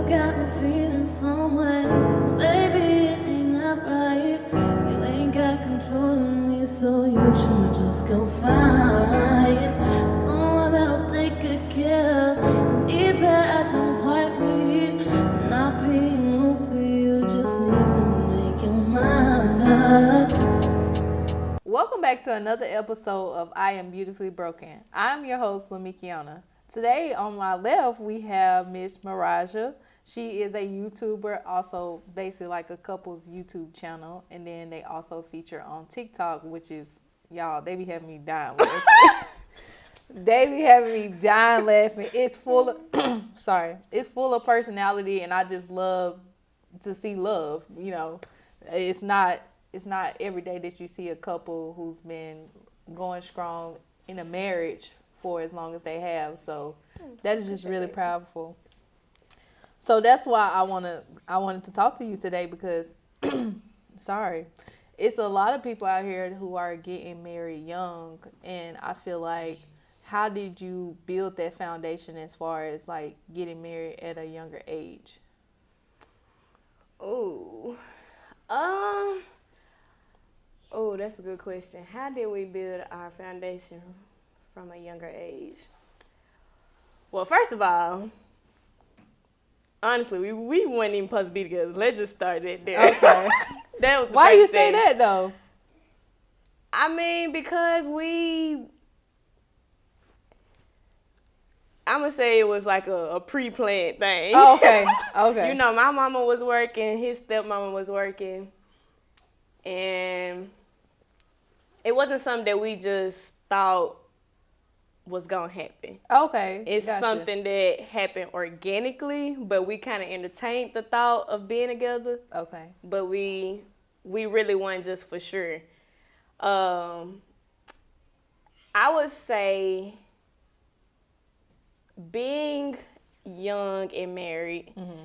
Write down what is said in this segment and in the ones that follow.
got me feeling somewhere. Baby, it ain't that right. You ain't got control of me, so you should just go find someone that'll take good care of the needs that I don't quite meet. I'm not being rude, but you just need to make your mind up. Welcome back to another episode of I Am Beautifully Broken. I'm your host, Lamekkiona. Today on my left, we have Miss Rijiah. She is a YouTuber, also basically like a couple's YouTube channel. And then they also feature on TikTok, which is, y'all, they be having me dying laughing. They be having me dying laughing. It's full of, it's full of personality, and I just love to see love. You know, it's not every day that you see a couple who's been going strong in a marriage for as long as they have. So that is just really powerful. So that's why I wanted to talk to you today because it's a lot of people out here who are getting married young, and I feel like, how did you build that foundation as far as like getting married at a younger age? Oh, that's a good question. How did we build our foundation from a younger age? Well, first of all, honestly, we weren't even supposed to be together. Let's just start it there. Okay. That was the Why first you say thing. that though? I mean, because I'm going to say it was like a pre-planned thing. Oh, okay. You know, my mama was working, his stepmama was working, and it wasn't something that we just thought was going to happen. Okay. It's something that happened organically, but we kind of entertained the thought of being together. Okay. But we really weren't just for sure. I would say being young and married. Mm-hmm.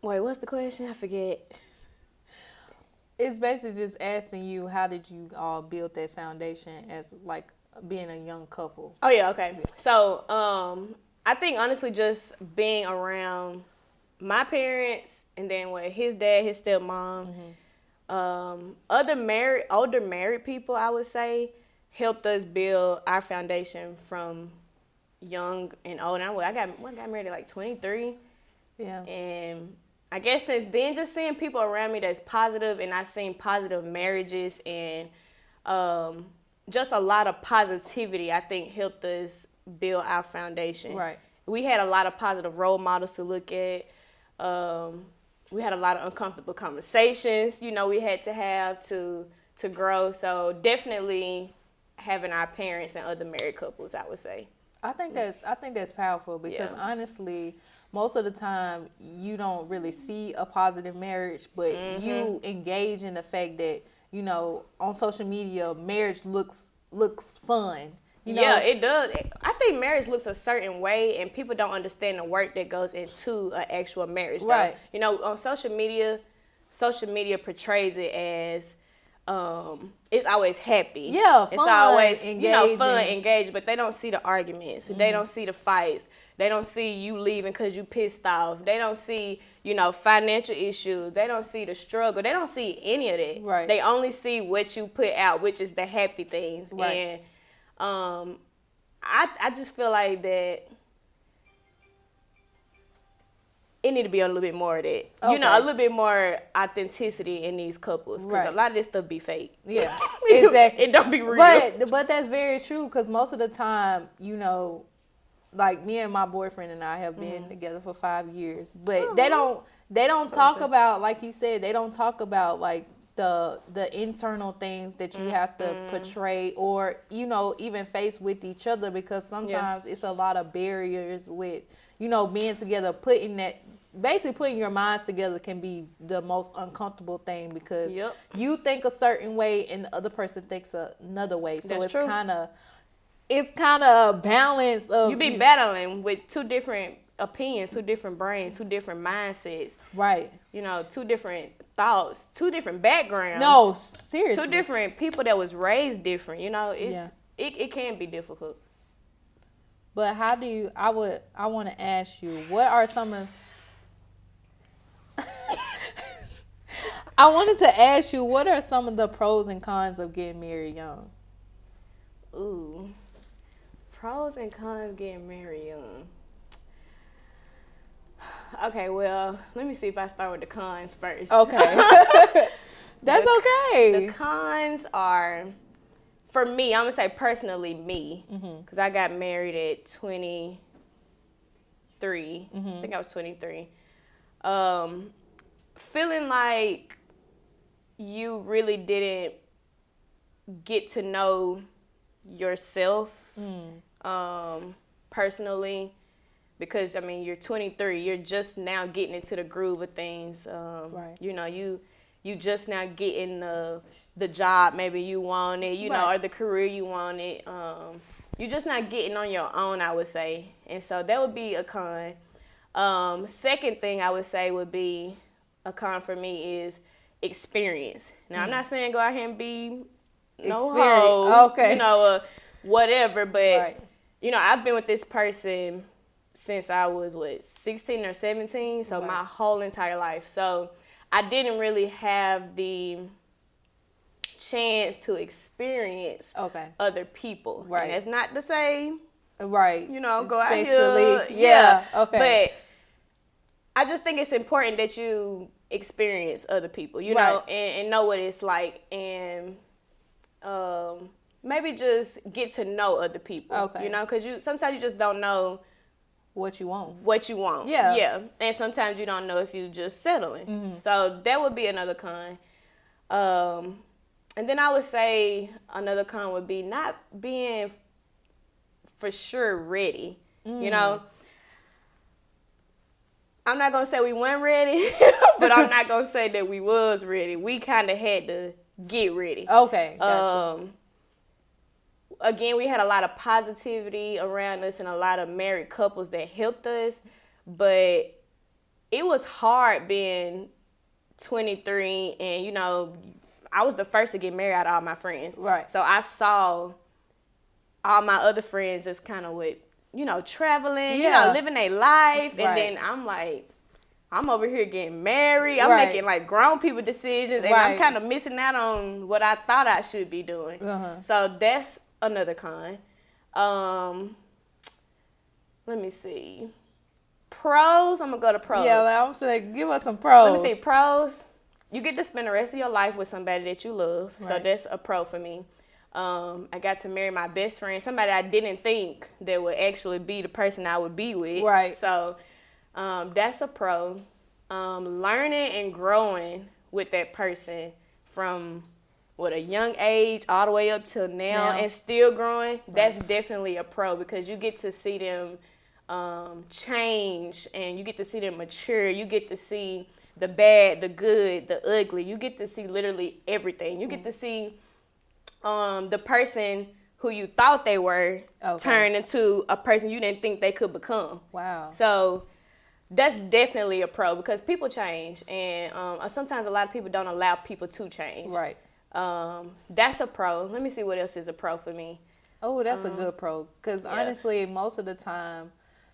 Wait, what's the question? I forget. It's basically just asking you, how did you all build that foundation as like being a young couple? Oh yeah, okay. So I think honestly just being around my parents and then with his dad, his stepmom, older married people, I would say, helped us build our foundation from young and old. I got married at like 23. Yeah. And I guess since then, just seeing people around me that's positive, and I've seen positive marriages and just a lot of positivity, I think helped us build our foundation. Right. We had a lot of positive role models to look at. We had a lot of uncomfortable conversations, you know, we had to have to grow. So definitely having our parents and other married couples, I would say. I think that's powerful because honestly, most of the time you don't really see a positive marriage, but you engage in the fact that, you know, on social media, marriage looks fun. You know? Yeah, it does. I think marriage looks a certain way, and people don't understand the work that goes into an actual marriage. Right. Though. You know, on social media portrays it as it's always happy. Yeah, fun, it's always engaging. Fun, engaged, but they don't see the arguments. They don't see the fights. They don't see you leaving because you pissed off. They don't see, you know, financial issues. They don't see the struggle. They don't see any of that. Right. They only see what you put out, which is the happy things. Right. And I just feel like that it need to be a little bit more of that. Okay. You know, a little bit more authenticity in these couples. Because a lot of this stuff be fake. Yeah, exactly. It don't be real. But that's very true because most of the time, you know, like me and my boyfriend and I have been together for 5 years. But they don't talk about, like you said, they don't talk about like the internal things that you have to portray or, you know, even face with each other, because sometimes it's a lot of barriers with, you know, being together, putting your minds together can be the most uncomfortable thing because you think a certain way and the other person thinks another way. So it's kind of a balance of you be battling with two different opinions, two different brains, two different mindsets. Right. You know, two different thoughts, two different backgrounds. No, seriously. Two different people that was raised different. You know, it can be difficult. But how do you? I want to ask you, what are some of? I wanted to ask you, what are some of the pros and cons of getting married young? Ooh, pros and cons getting married young. Okay, well, let me see if I start with the cons first. Okay. That's okay. The cons are, for me, I'm going to say personally me, because I got married at 23. I think I was 23. Feeling like you really didn't get to know yourself personally. Because, I mean, you're 23. You're just now getting into the groove of things. Right. You know, you just now getting the job maybe you wanted, you know, or the career you wanted. You're just not getting on your own, I would say. And so that would be a con. Second thing I would say would be a con for me is experience. Now, I'm not saying go out here and be no hoe, you know, whatever. But, you know, I've been with this person since I was, 16 or 17, so my whole entire life. So I didn't really have the chance to experience other people. Right. And that's not to say, you know, go sexually, out here. okay. But I just think it's important that you experience other people, you know, and know what it's like, and maybe just get to know other people, you know, because sometimes you just don't know what you want. Yeah. And sometimes you don't know if you just settling. So that would be another con. And then I would say another con would be not being for sure ready. You know, I'm not going to say we weren't ready, but I'm not going to say that we was ready. We kind of had to get ready. Okay, gotcha. Again, we had a lot of positivity around us and a lot of married couples that helped us, but it was hard being 23 and, you know, I was the first to get married out of all my friends. Right. So I saw all my other friends just kind of with, you know, traveling, you know, living their life. And then I'm like, I'm over here getting married. I'm making like grown people decisions and I'm kind of missing out on what I thought I should be doing. So that's another con. Let me see. Pros, I'm going to go to pros. Yeah, I'm saying, give us some pros. Let me see. Pros, you get to spend the rest of your life with somebody that you love. So that's a pro for me. I got to marry my best friend, somebody I didn't think that would actually be the person I would be with. Right. So that's a pro. Learning and growing with that person from a young age all the way up till now and still growing, that's definitely a pro because you get to see them change and you get to see them mature. You get to see the bad, the good, the ugly. You get to see literally everything. You get to see the person who you thought they were turn into a person you didn't think they could become. Wow. So that's definitely a pro because people change. And sometimes a lot of people don't allow people to change. Right. That's a pro. Let me see what else is a pro for me. Oh, that's a good pro. Because honestly, most of the time,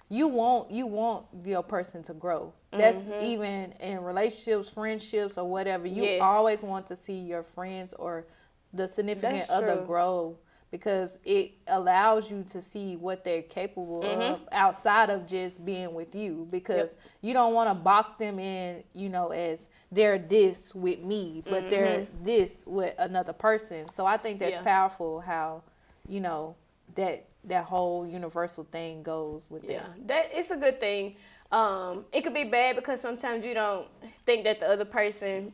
you want your person to grow. That's even in relationships, friendships, or whatever. You always want to see your friends or the significant other grow because it allows you to see what they're capable of outside of just being with you because you don't want to box them in, you know, as they're this with me, but they're this with another person. So I think that's powerful how, you know, that whole universal thing goes with them. That it's a good thing. It could be bad because sometimes you don't think that the other person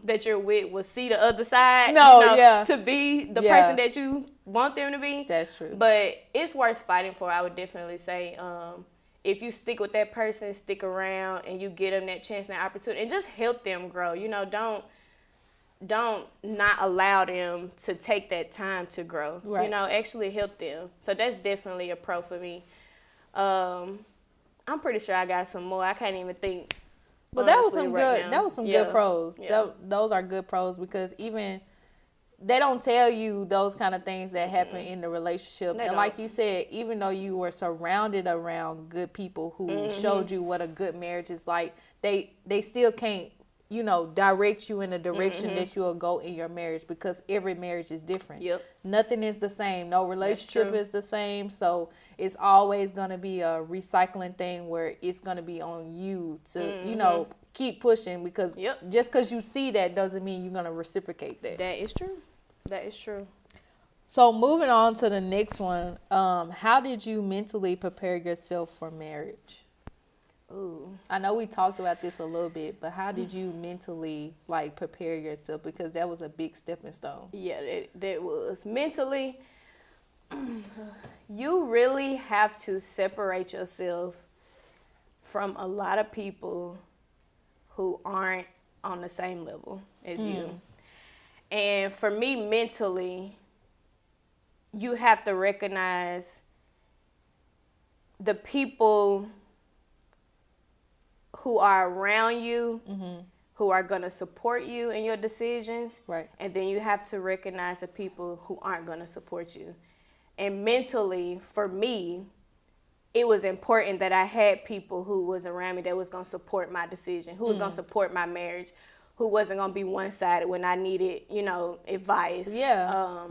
that you're with will see the other side. To be the person that you want them to be. That's true. But it's worth fighting for, I would definitely say. If you stick with that person, stick around, and you get them that chance and that opportunity, and just help them grow. You know, don't not allow them to take that time to grow. Right. You know, actually help them. So that's definitely a pro for me. I'm pretty sure I got some more. I can't even think. But that was some good. That was some good pros. Yeah. Those are good pros because even they don't tell you those kind of things that happen in the relationship. They and don't. like you said, even though you were surrounded around good people who showed you what a good marriage is like, they still can't, direct you in the direction that you will go in your marriage, because every marriage is different. Yep. Nothing is the same. No relationship is the same. So it's always going to be a recycling thing where it's going to be on you to, keep pushing, because just because you see that doesn't mean you're going to reciprocate that. That is true. That is true. So moving on to the next one, how did you mentally prepare yourself for marriage? Ooh. I know we talked about this a little bit, but how did you mentally prepare yourself? Because that was a big stepping stone. Yeah, that was. Mentally, you really have to separate yourself from a lot of people who aren't on the same level as you. And for me, mentally, you have to recognize the people who are around you, who are going to support you in your decisions. Right. And then you have to recognize the people who aren't going to support you. And mentally, for me, it was important that I had people who was around me that was going to support my decision, who was going to support my marriage, who wasn't going to be one-sided when I needed, advice. Yeah.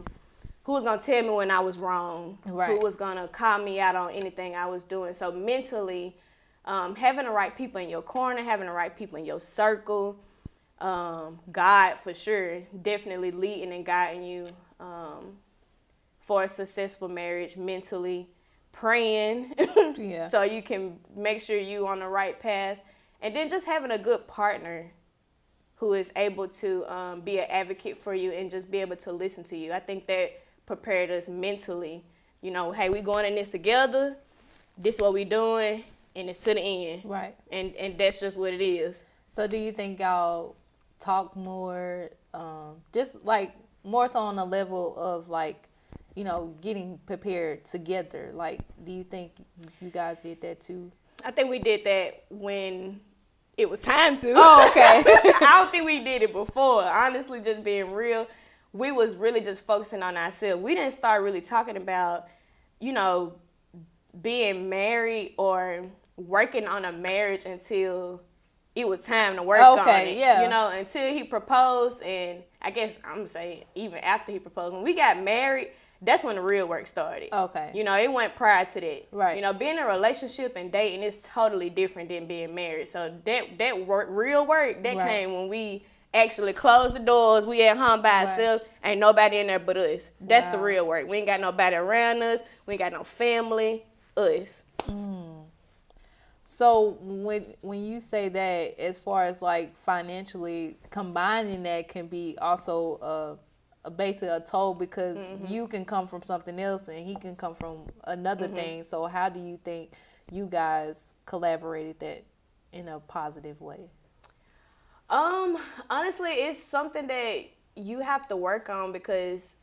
Who was going to tell me when I was wrong. Right. Who was going to call me out on anything I was doing. So mentally, having the right people in your corner, having the right people in your circle, God for sure, definitely leading and guiding you for a successful marriage mentally, praying so you can make sure you on the right path, and then just having a good partner who is able to be an advocate for you and just be able to listen to you. I think that prepared us mentally, hey, we going in this together, this what we doing, and it's to the end. Right. And that's just what it is. So do you think y'all talk more, just more so on the level of getting prepared together? Do you think you guys did that too? I think we did that when it was time to. Oh, okay. I don't think we did it before. Honestly, just being real, we was really just focusing on ourselves. We didn't start really talking about, being married or working on a marriage until it was time to work on it. Yeah. Until he proposed, and I guess I'm going to say even after he proposed. When we got married, that's when the real work started. Okay. It went prior to that. Right. Being in a relationship and dating is totally different than being married. So that real work, that came when we actually closed the doors. We at home by ourselves. Ain't nobody in there but us. That's the real work. We ain't got nobody around us. We ain't got no family. Us. So when you say that, as far as financially, combining that can be also basically a toll, because you can come from something else and he can come from another thing. So how do you think you guys collaborated that in a positive way? Honestly, it's something that you have to work on, because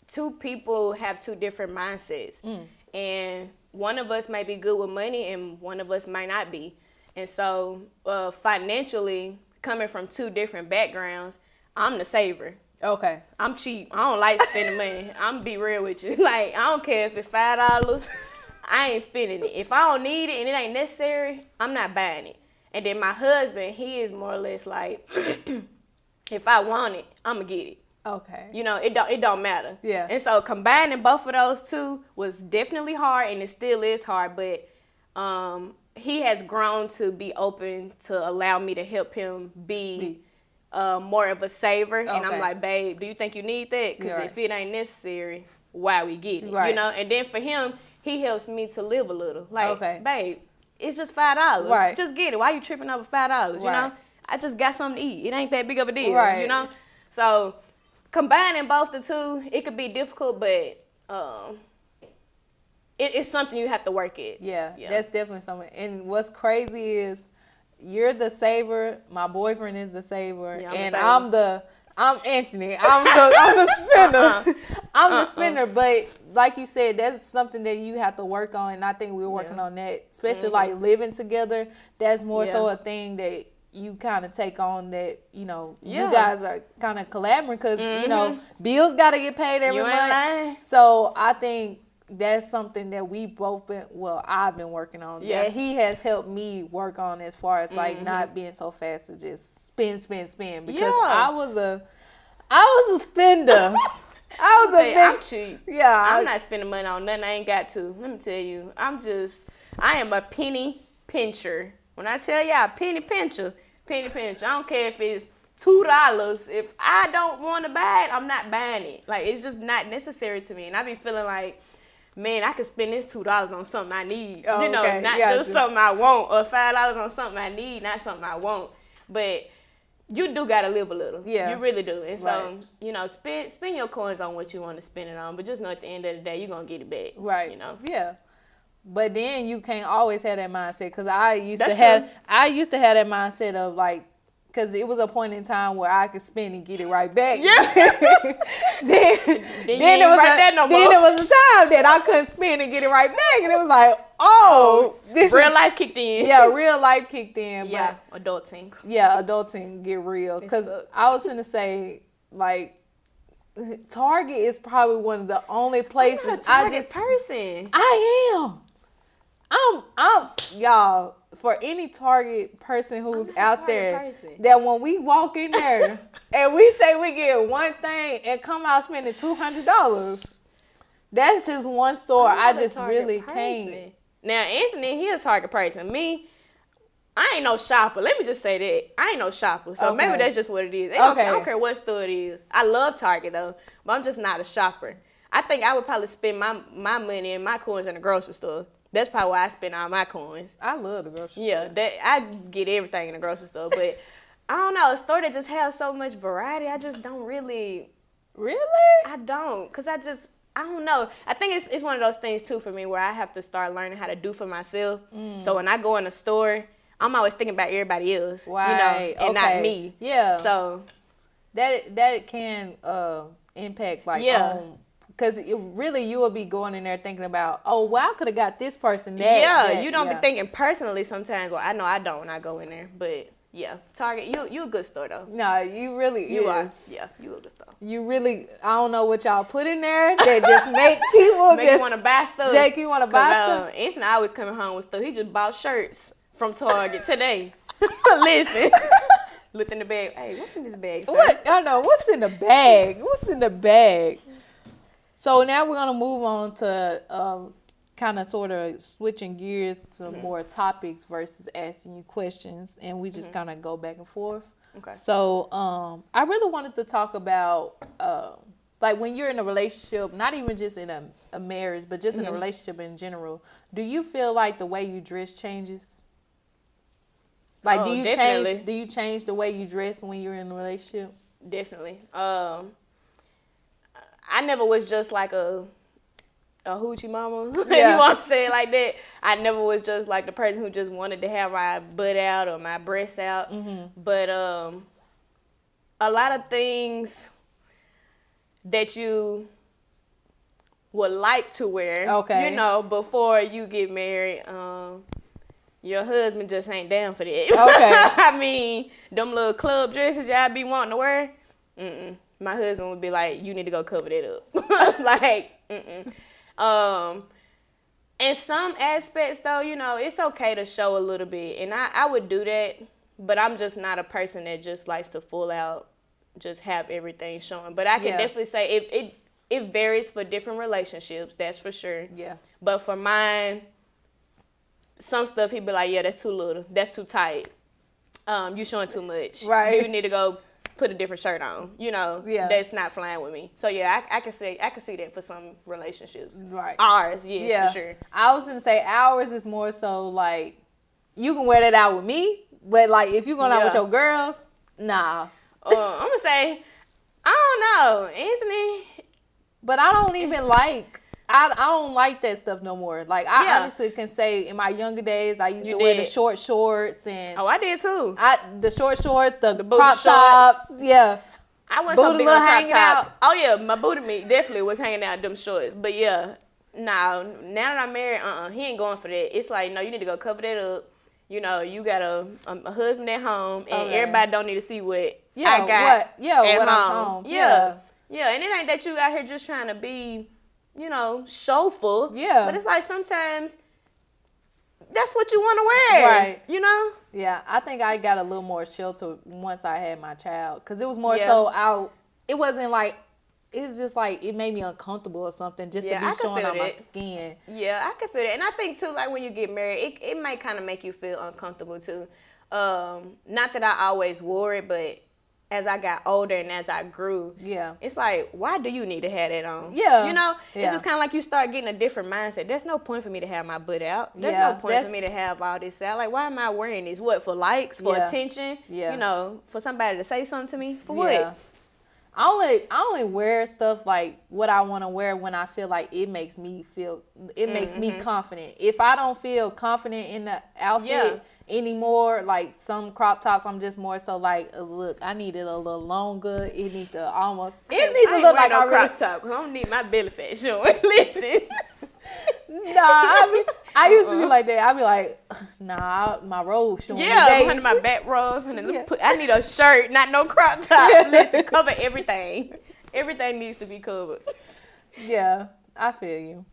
two people have two different mindsets. And one of us might be good with money and one of us might not be. And so financially, coming from two different backgrounds, I'm the saver. Okay. I'm cheap. I don't like spending money. I'm going to be real with you. I don't care if it's $5. I ain't spending it. If I don't need it and it ain't necessary, I'm not buying it. And then my husband, he is more or less if I want it, I'm going to get it. Okay. It don't matter. Yeah. And so combining both of those two was definitely hard, and it still is hard, but he has grown to be open to allow me to help him be more of a saver. Okay. And I'm like, babe, do you think you need that? Because if it ain't necessary, why we get it? Right. And then for him, he helps me to live a little. Okay. Babe, it's just $5. Right. Just get it. Why you tripping over $5? Right. I just got something to eat. It ain't that big of a deal. Right. So combining both the two, it could be difficult, but it's something you have to work at. Yeah, that's definitely something. And what's crazy is you're the saver, my boyfriend is the saver, and I'm Anthony. I'm the spender. I'm the spender. But like you said, that's something that you have to work on, and I think we're working on that. Especially living together. That's more so a thing that you kind of take on that, you know, Yeah. you guys are kind of collaborating because, you know, bills got to get paid every You ain't month. lying. So I think that's something that we both been, well, I've been working on. Yeah. That he has helped me work on as far as like not being so fast to just spend. Because Yeah. I was a spender. I was a big, I'm cheap. yeah. I'm not spending money on nothing I ain't got to. Let me tell you, I am a penny pincher. When I tell y'all penny pincher. I don't care if it's $2. If I don't want to buy it, I'm not buying it. Like, it's just not necessary to me. And I be feeling like, man, I could spend this $2 on something I need. Oh, you know, okay. not Gotcha. just something I want, or $5 on something I need, not something I want. But you do gotta live a little. Yeah. You really do. And so, Right. you know, spend your coins on what you want to spend it on. But just know at the end of the day, you're gonna get it back. Right. You know. Yeah. But then you can't always have that mindset because I used That's to have true. that mindset of like, because it was a point in time where I could spend and get it right back. Yeah. then ain't it was right there no then more. it was a time that I couldn't spend and get it right back, and it was like, this Real is, life kicked in. yeah, real life kicked in. Yeah. But Adulting. yeah, adulting get real. Because sucks. I was gonna say like, Target is probably one of the only places I'm not a Target person. I am. I'm y'all, for any Target person who's I'm not a out Target there, person. that when we walk in there and we say we get one thing and come out spending $200, that's just one store I I'm not a just Target really person. can't. Now, Anthony, he a Target person. Me, I ain't no shopper. Let me just say that. I ain't no shopper. So maybe Okay. that's just what it is. Okay. I don't care what store it is. I love Target, though, but I'm just not a shopper. I think I would probably spend my money and my coins in the grocery store. That's probably why I spend all my coins. I love the grocery store. Yeah, I get everything in the grocery store, but I don't know, a store that just have so much variety, I just don't really. Really? I don't, cause I don't know. I think it's one of those things too for me where I have to start learning how to do for myself. So when I go in a store, I'm always thinking about everybody else, Right. and not me. Yeah. So that can impact like Yeah. on. Because really, you will be going in there thinking about, oh, well, I could have got this person that. you don't be thinking personally sometimes. Well, I know I don't when I go in there, but yeah, Target, you a good store though. No, you really You are, is. yeah, you a good store. You really, I don't know what y'all put in there that just make people Make you want to buy stuff. Make you want to buy stuff. Anthony always coming home with stuff. He just bought shirts from Target today. Listen. Looked in the bag. Hey, what's in this bag, sir? What? I know. What's in the bag? What's in the bag? So now we're going to move on to kind of sort of switching gears to more topics versus asking you questions. And we just kind of go back and forth. Okay. So I really wanted to talk about like when you're in a relationship, not even just in a marriage, but just in a relationship in general. Do you feel like the way you dress changes? Like, Oh, do you definitely. change? Do you change the way you dress when you're in a relationship? Definitely. I never was just like a hoochie mama. Yeah. You want to say it like that? I never was just like the person who just wanted to have my butt out or my breasts out. But a lot of things that you would like to wear, Okay. you know, before you get married, your husband just ain't down for that. Okay. I mean, them little club dresses y'all be wanting to wear, my husband would be like, you need to go cover that up. Like, in some aspects, though, you know, it's okay to show a little bit. And I would do that, but I'm just not a person that just likes to full out just have everything showing. But I can definitely say it varies for different relationships, that's for sure. Yeah. But for mine, some stuff he'd be like, yeah, that's too little. That's too tight. You showing too much. Right. You need to go put a different shirt on. You know, that's not flying with me. So yeah, I can see that for some relationships. Right. Ours, yes, for sure. I was gonna say ours is more so like you can wear that out with me, but like if you going out with your girls, nah. I'm gonna say, I don't know, Anthony. But I don't even like. I don't like that stuff no more. Like I honestly can say in my younger days I used to wear the short shorts and I did too. The short shorts, the booty crop shorts. tops, yeah. I wasn't Booty so big little on crop hanging tops. out. Oh yeah, my booty meat definitely was hanging out them shorts. But yeah, now that I'm married, he ain't going for that. It's like, no, you need to go cover that up. You know, you got a husband at home, and Okay. everybody don't need to see what Yeah, I got at what I'm home. home. Yeah. And it ain't that you out here just trying to be, you know, showful. Yeah. But it's like sometimes that's what you want to wear. Right. You know? Yeah, I think I got a little more shelter once I had my child, because it was more Yeah. so it wasn't like, it's just like it made me uncomfortable or something just Yeah, to I be can showing feel on my that. skin. Yeah, I can feel that. And I think, too, like, when you get married, it might kind of make you feel uncomfortable, too. Not that I always wore it, but as I got older and as I grew, Yeah. it's like, why do you need to have that on? Yeah. You know? Yeah. It's just kind of like you start getting a different mindset. There's no point for me to have my butt out. There's Yeah, no point for me to have all this out. Like, why am I wearing this? What, for likes? For Yeah. attention? Yeah. You know, for somebody to say something to me? For Yeah. what? I only wear stuff like what I want to wear when I feel like it makes me confident. If I don't feel confident in the outfit anymore, like some crop tops, I'm just more so like, look, I need it a little longer. It needs to look like a crop top, because I don't need my belly fat showing. Listen. I used to be like that. I'd be like, nah, my robe showing. Under my back robes. I need a shirt, not no crop top. Listen, cover everything. Everything needs to be covered. Yeah, I feel you.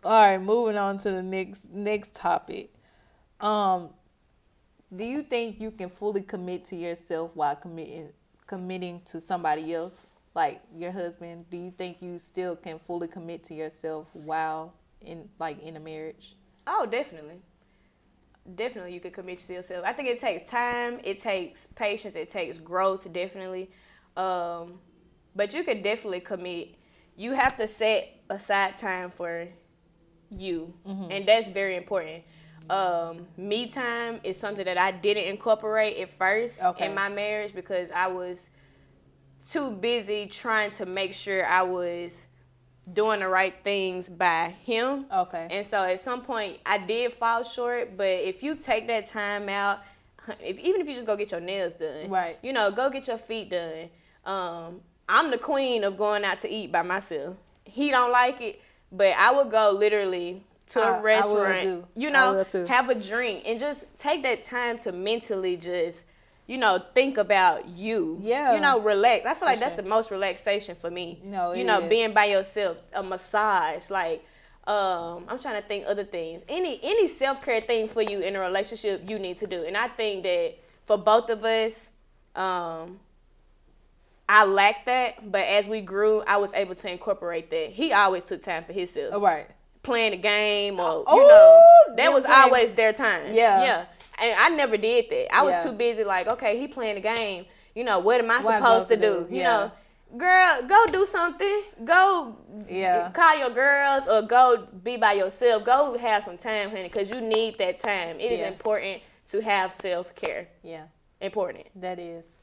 All right, moving on to the next topic. Do you think you can fully commit to yourself while committing to somebody else, like your husband? Do you think you still can fully commit to yourself while in a marriage? Oh, definitely. Definitely, you can commit to yourself. I think it takes time, it takes patience, it takes growth, definitely. But you could definitely commit. You have to set aside time for you, and that's very important. Me time is something that I didn't incorporate at first in my marriage, because I was too busy trying to make sure I was doing the right things by him. Okay. And so at some point I did fall short, but if you take that time out, even if you just go get your nails done, right? You know, go get your feet done. I'm the queen of going out to eat by myself. He don't like it, but I would go literally to a restaurant, you know, have a drink, and just take that time to mentally just, you know, think about you. Yeah. You know, relax. I feel like that's the most relaxation for me. No, you know, being by yourself, a massage, like, I'm trying to think other things. Any self-care thing for you in a relationship you need to do. And I think that for both of us, I lacked that, but as we grew, I was able to incorporate that. He always took time for himself. Right. Playing the game, or, you know, that was always their time. Yeah. And I never did that. I was too busy, like, okay, he playing the game. You know, what am I supposed to do? You know, girl, go do something. Go call your girls, or go be by yourself. Go have some time, honey, because you need that time. It is important to have self-care. Yeah. Important. That is.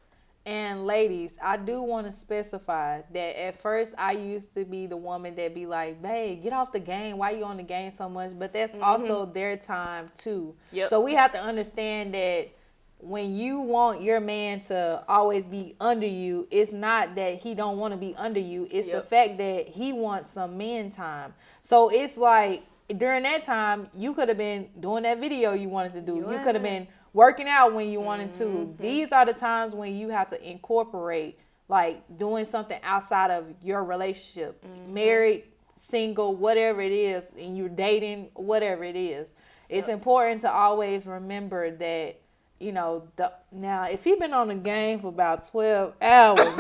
And ladies, I do want to specify that at first I used to be the woman that be like, babe, get off the game. Why you on the game so much? But that's also their time too. Yep. So we have to understand that when you want your man to always be under you, it's not that he don't want to be under you. It's the fact that he wants some man time. So it's like during that time, you could have been doing that video you wanted to do. You could have been working out when you wanted to. These are the times when you have to incorporate, like, doing something outside of your relationship. Married, single, whatever it is, and you're dating, whatever it is. It's important to always remember that, you know, now, if you've been on the game for about 12 hours,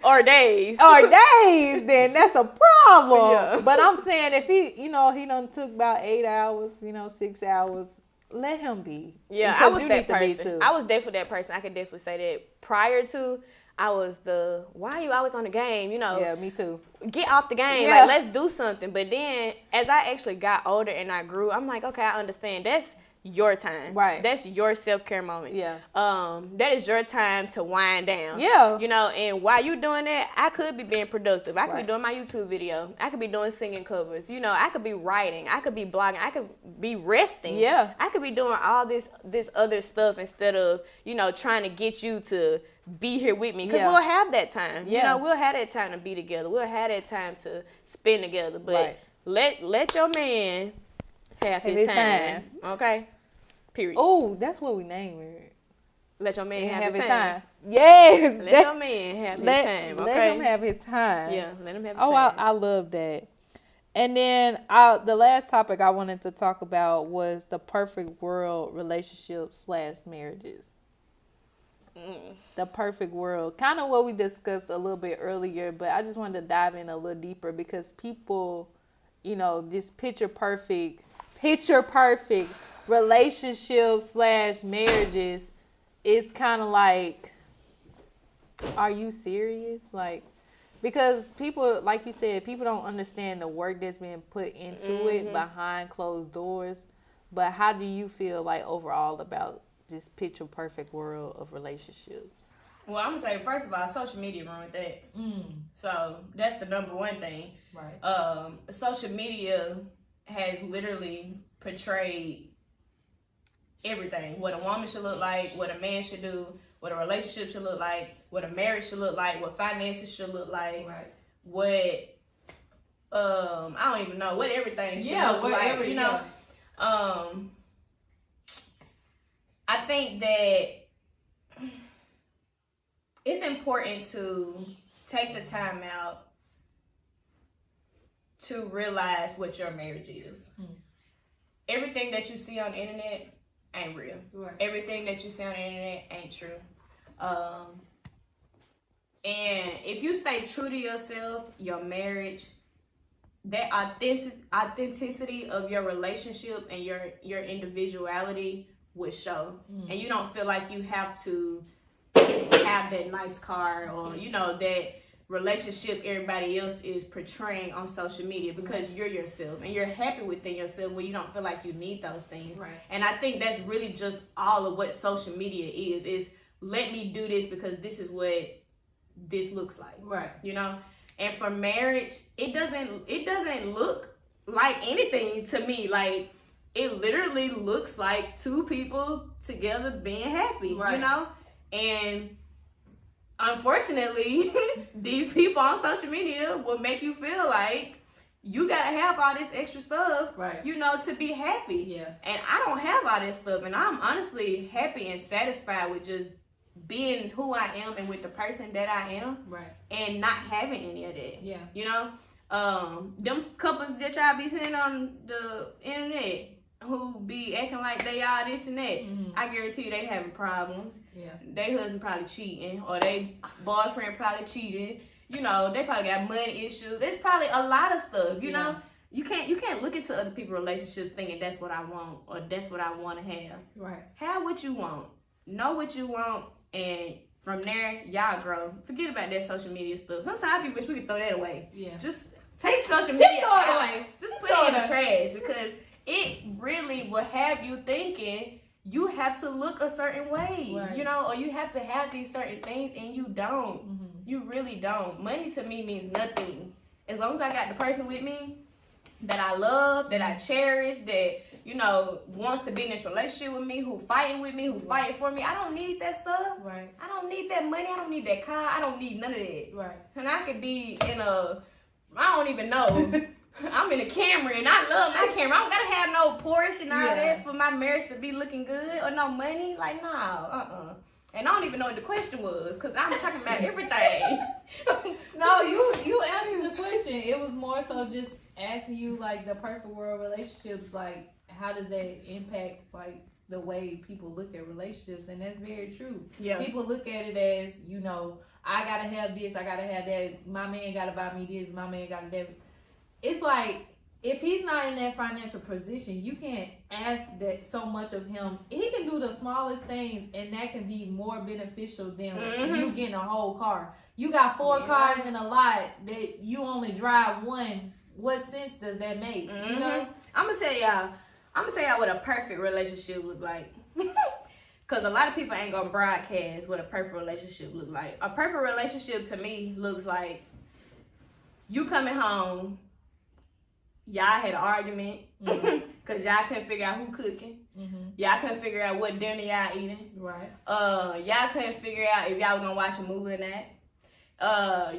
or days, then that's a problem. Yeah. But I'm saying if he done took about 8 hours, 6 hours, let him be. Yeah, because I was you that need to be person. too. I was definitely that person. I could definitely say that. Prior to, I was why are you always on the game? You know. Yeah, me too. Get off the game. Yeah. Like, let's do something. But then, as I actually got older and I grew, I'm like, okay, I understand. That's your time. Right. That's your self-care moment. Yeah. That is your time to wind down. Yeah. You know, and while you doing that, I could be being productive. I could Right. be doing my YouTube video. I could be doing singing covers. You know, I could be writing. I could be blogging. I could be resting. Yeah. I could be doing all this other stuff instead of, you know, trying to get you to be here with me. Because we'll have that time. Yeah. You know, we'll have that time to be together. We'll have that time to spend together. But Right. let your man have his time. Okay? Period. Oh, that's what we name it. Let your man have his time. Yes. Let your man have his time, okay? Let him have his time. Yeah, let him have his time. I love that. And then the last topic I wanted to talk about was the perfect world relationship / marriages. The perfect world. Kind of what we discussed a little bit earlier, but I just wanted to dive in a little deeper because people, you know, this picture perfect relationship / marriages is kind of like, are you serious? Like, because people, like you said, people don't understand the work that's being put into it behind closed doors. But how do you feel like overall about this picture perfect world of relationships? Well, I'm gonna say, first of all, social media ruined that. So that's the number one thing. Right. Social media has literally portrayed everything. What a woman should look like, what a man should do, what a relationship should look like, what a marriage should look like, what finances should look like, Right. what I don't even know what everything should look like. You know, I think that it's important to take the time out to realize what your marriage is. Everything that you see on the internet ain't real. Right. Everything that you see on the internet ain't true. And if you stay true to yourself, your marriage, that authenticity of your relationship and your individuality will show. And you don't feel like you have to have that nice car or, you know, that relationship everybody else is portraying on social media, because you're yourself and you're happy within yourself where you don't feel like you need those things. Right. And I think that's really just all of what social media is let me do this because this is what this looks like. Right. You know? And for marriage, it doesn't look like anything to me. Like, it literally looks like two people together being happy, right. You know? And unfortunately, these people on social media will make you feel like you gotta have all this extra stuff, right, you know, to be happy. Yeah. And I don't have all this stuff, and I'm honestly happy and satisfied with just being who I am and with the person that I am, right, and not having any of that. Yeah. You know, them couples that y'all be seeing on the internet who be acting like they all this and that, I guarantee you they having problems. Yeah. They husband probably cheating, or they boyfriend probably cheating. You know, they probably got money issues. It's probably a lot of stuff. You know, you can't look into other people's relationships thinking that's what I want or that's what I want to have. Right. Have what you want. Know what you want, and from there, y'all grow. Forget about that social media stuff. Sometimes I wish we could throw that away. Yeah. Just take social media away. Just put it in the trash, because it really will have you thinking you have to look a certain way, right, you know, or you have to have these certain things, and you don't. You really don't. Money to me means nothing. As long as I got the person with me that I love, that I cherish, that, you know, wants to be in this relationship with me, who fighting with me, who fighting for me, I don't need that stuff. Right. I don't need that money. I don't need that car. I don't need none of that. Right. And I could be in a, I don't even know. I'm in a Camry and I love my Camry. I don't gotta have no Porsche and all that for my marriage to be looking good, or no money. Like, no, And I don't even know what the question was, because I'm talking about everything. No, you answered the question. It was more so just asking you, like, the perfect world relationships, like, how does that impact, like, the way people look at relationships? And that's very true. Yeah. People look at it as, you know, I gotta have this, I gotta have that, my man gotta buy me this, my man gotta that. It's like, if he's not in that financial position, you can't ask that so much of him. He can do the smallest things, and that can be more beneficial than you getting a whole car. You got 4 cars in a lot that you only drive one. What sense does that make? You know? I'm gonna tell y'all what a perfect relationship look like. Because a lot of people ain't gonna broadcast what a perfect relationship look like. A perfect relationship to me looks like you coming home, y'all had an argument because y'all couldn't figure out who cooking. Y'all couldn't figure out what dinner y'all eating. Right. Y'all couldn't figure out if y'all was gonna watch a movie or not.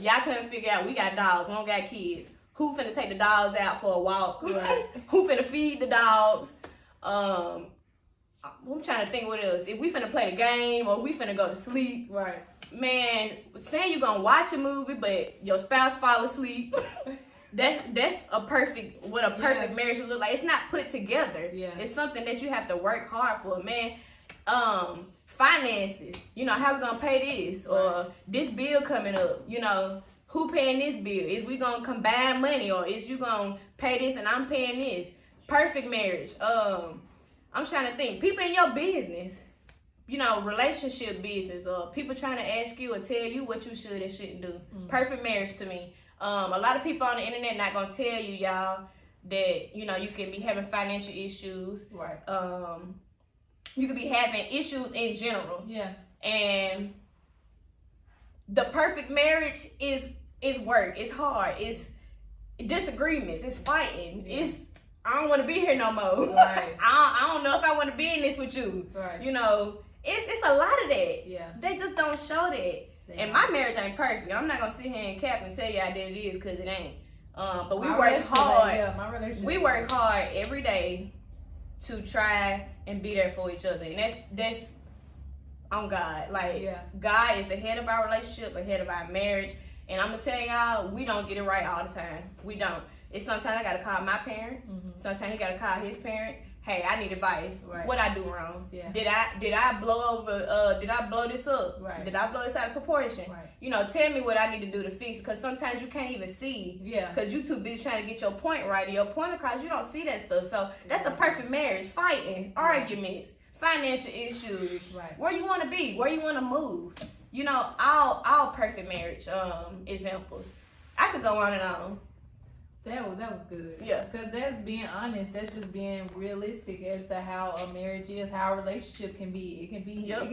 Y'all couldn't figure out, we got dogs, we don't got kids. who finna take the dogs out for a walk, Right. who finna feed the dogs. I'm trying to think what else. If we finna play the game or we finna go to sleep. Right. Man, saying you gonna watch a movie but your spouse fall asleep. That's a perfect marriage would look like. It's not put together. Yeah. It's something that you have to work hard for, man. Finances. You know, how we gonna pay this? Or this bill coming up, you know, who paying this bill? Is we gonna combine money, or is you gonna pay this and I'm paying this? Perfect marriage. I'm trying to think. People in your business, you know, relationship business, or people trying to ask you or tell you what you should and shouldn't do. Perfect marriage to me. A lot of people on the internet not gonna tell you, y'all, that, you know, you can be having financial issues. Right. You could be having issues in general. Yeah. And the perfect marriage is work. It's hard. It's disagreements. It's fighting. Yeah. It's, I don't want to be here no more. Right. I don't know if I want to be in this with you. Right. You know, it's a lot of that. Yeah. They just don't show that. And my marriage ain't perfect. I'm not gonna sit here and cap and tell you how that it is, because it ain't. But we work hard. Yeah, my relationship. We work hard every day to try and be there for each other, and that's on God. Like, God is the head of our relationship, the head of our marriage. And I'm gonna tell y'all, we don't get it right all the time. We don't. It's sometimes I gotta call my parents. Sometimes he gotta call his parents. Hey, I need advice. Right. What I do wrong? Yeah. Did I blow over? Did I blow this up? Right. Did I blow this out of proportion? Right. You know, tell me what I need to do to fix. Because sometimes you can't even see. Yeah. Because you too busy trying to get your point right or your point across. You don't see that stuff. So that's a perfect marriage. Fighting, arguments, financial issues. Right. Where you want to be, where you want to move. You know, all perfect marriage examples. I could go on and on. That was good. Yeah. Because that's being honest. That's just being realistic as to how a marriage is, how a relationship can be. It can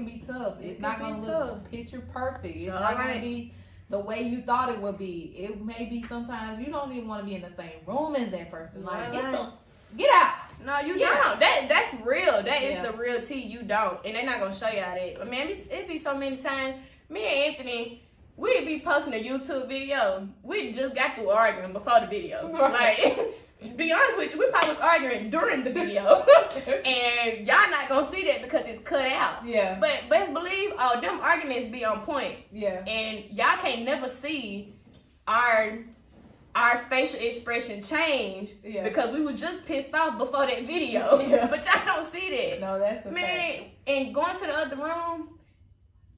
be tough. It's not going to look picture perfect. It's not going to be the way you thought it would be. It may be sometimes you don't even want to be in the same room as that person. Like, get out. No, you don't. That's real. That is the real tea. You don't. And they're not going to show you how that. I mean, it be so many times. Me and Anthony, we'd be posting a YouTube video. We just got through arguing before the video. Like, be honest with you, we probably was arguing during the video. And y'all not gonna see that because it's cut out. Yeah. But best believe, them arguments be on point. Yeah. And y'all can't never see our facial expression change because we were just pissed off before that video. Yeah. But y'all don't see that. No, that's a Man, fact. and going to the other room,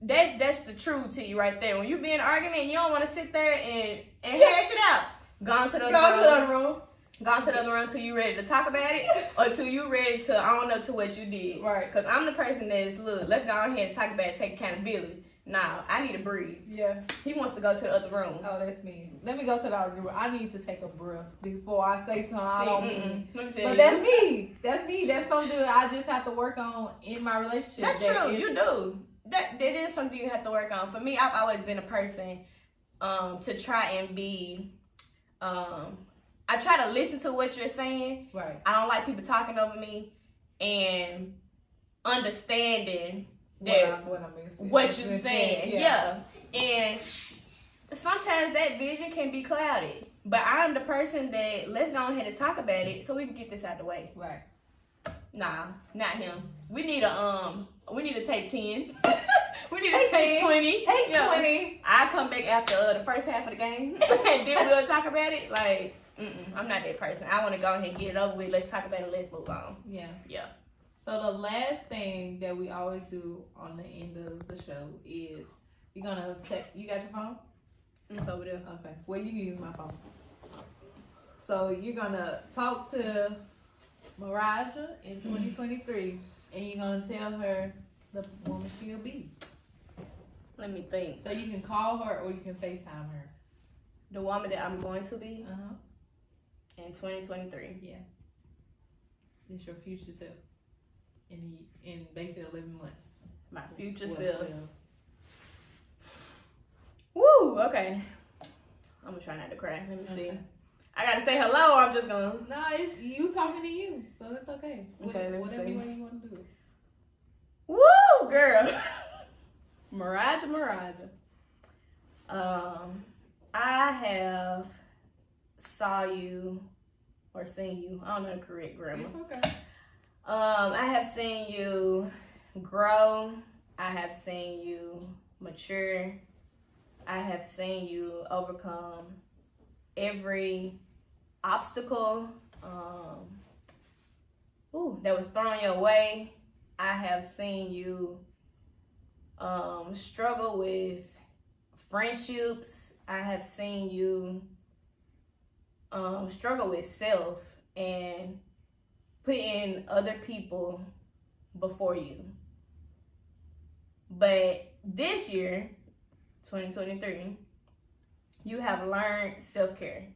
that's the truth to you right there. When you be in an argument, you don't want to sit there and hash it out. Gone to the other room. Gone to the other room till you ready to talk about it, or till you ready to own up to what you did. Right. Because I'm the person that's, look, let's go ahead and talk about it, take accountability. Nah, I need to breathe. Yeah. He wants to go to the other room. Oh, that's me. Let me go to the other room. I need to take a breath before I say something I don't mean. Let me tell But you. that's me. That's me. That's something that I just have to work on in my relationship. That's true. You do. That is something you have to work on. For me, I've always been a person to try and be. I try to listen to what you're saying. Right. I don't like people talking over me, and understanding that what you're saying. Yeah. And sometimes that vision can be clouded. But I'm the person that, let's go ahead and talk about it so we can get this out the way. Right. Nah, not him. We need to take 10. We need to take 20. Take 20. I come back after the first half of the game and then we'll talk about it. Like, I'm not that person. I want to go ahead and get it over with. Let's talk about it. Let's move on. Yeah. Yeah. So the last thing that we always do on the end of the show is you're gonna check. You got your phone? It's over there. Okay. Well, you can use my phone. So you're gonna talk to Rijiah in 2023, and you're gonna tell her the woman she'll be. Let me think. So you can call her or you can FaceTime her. The woman that I'm going to be Uh-huh. in 2023. Yeah. It's your future self. In basically 11 months. My future Well, self. 12. Woo, okay. I'm gonna try not to cry. Let me see. Okay. I gotta say hello, or I'm just gonna. No, it's you talking to you, so it's okay. Okay, let me Whatever see. way you want to do it. Woo, girl. Rijiah. I have saw you or seen you. I don't know the correct grammar. It's okay. I have seen you grow. I have seen you mature. I have seen you overcome every obstacle that was thrown your way. I have seen you struggle with friendships. I have seen you struggle with self and putting other people before you. But this year, 2023, you have learned self-care.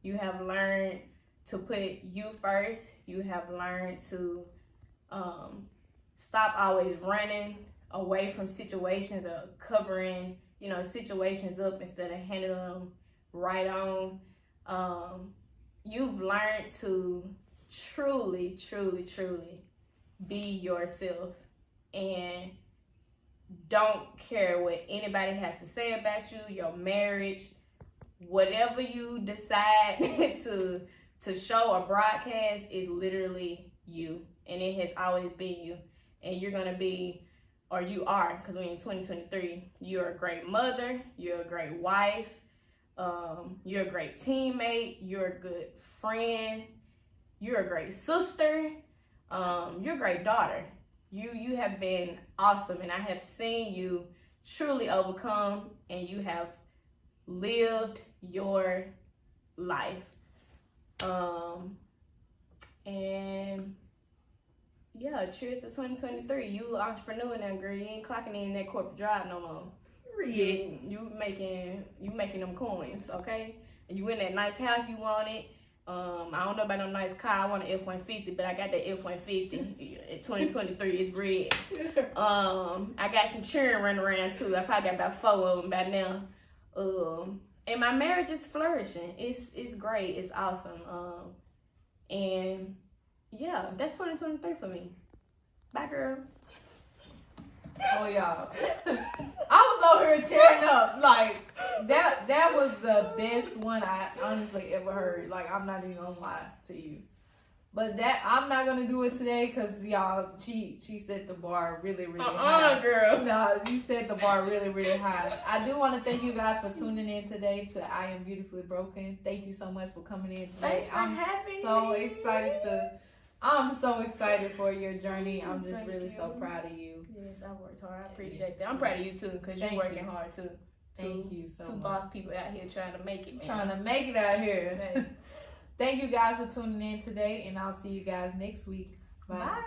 You have learned to put you first. You have learned to stop always running away from situations or covering, situations up instead of handling them right on. You've learned to truly, truly, truly be yourself and don't care what anybody has to say about you, your marriage, whatever you decide to show or broadcast is literally you, and it has always been you, and you're gonna be, or you are, because we're in 2023. You're a great mother, you're a great wife, you're a great teammate, you're a good friend, you're a great sister, you're a great daughter. You have been awesome, and I have seen you truly overcome, and you have lived your life. And yeah, cheers to 2023. You entrepreneur now, girl. You ain't clocking in that corporate job no more. You making them coins, okay? And you in that nice house you wanted. I don't know about no nice car. I want an F-150, but I got that F-150. In 2023, it's red. I got some children running around too. I probably got about 4 of them by now. And my marriage is flourishing. It's great. It's awesome. And yeah, that's 2023 for me. Bye, girl. Oh, y'all. I was over here tearing up. Like, that was the best one I honestly ever heard. Like, I'm not even gonna lie to you. But I'm not gonna do it today because, y'all, she set the bar really, really high. Girl. No, you set the bar really, really high. I do want to thank you guys for tuning in today to I Am Beautifully Broken. Thank you so much for coming in today. Thanks for having me. I'm so excited for your journey. I'm just really so proud of you. Yes, I worked hard. I appreciate that. I'm proud of you too, because you're working hard too. Thank you so much. Two boss people out here trying to make it. Man. Trying to make it out here. Thank you guys for tuning in today, and I'll see you guys next week. Bye. Bye.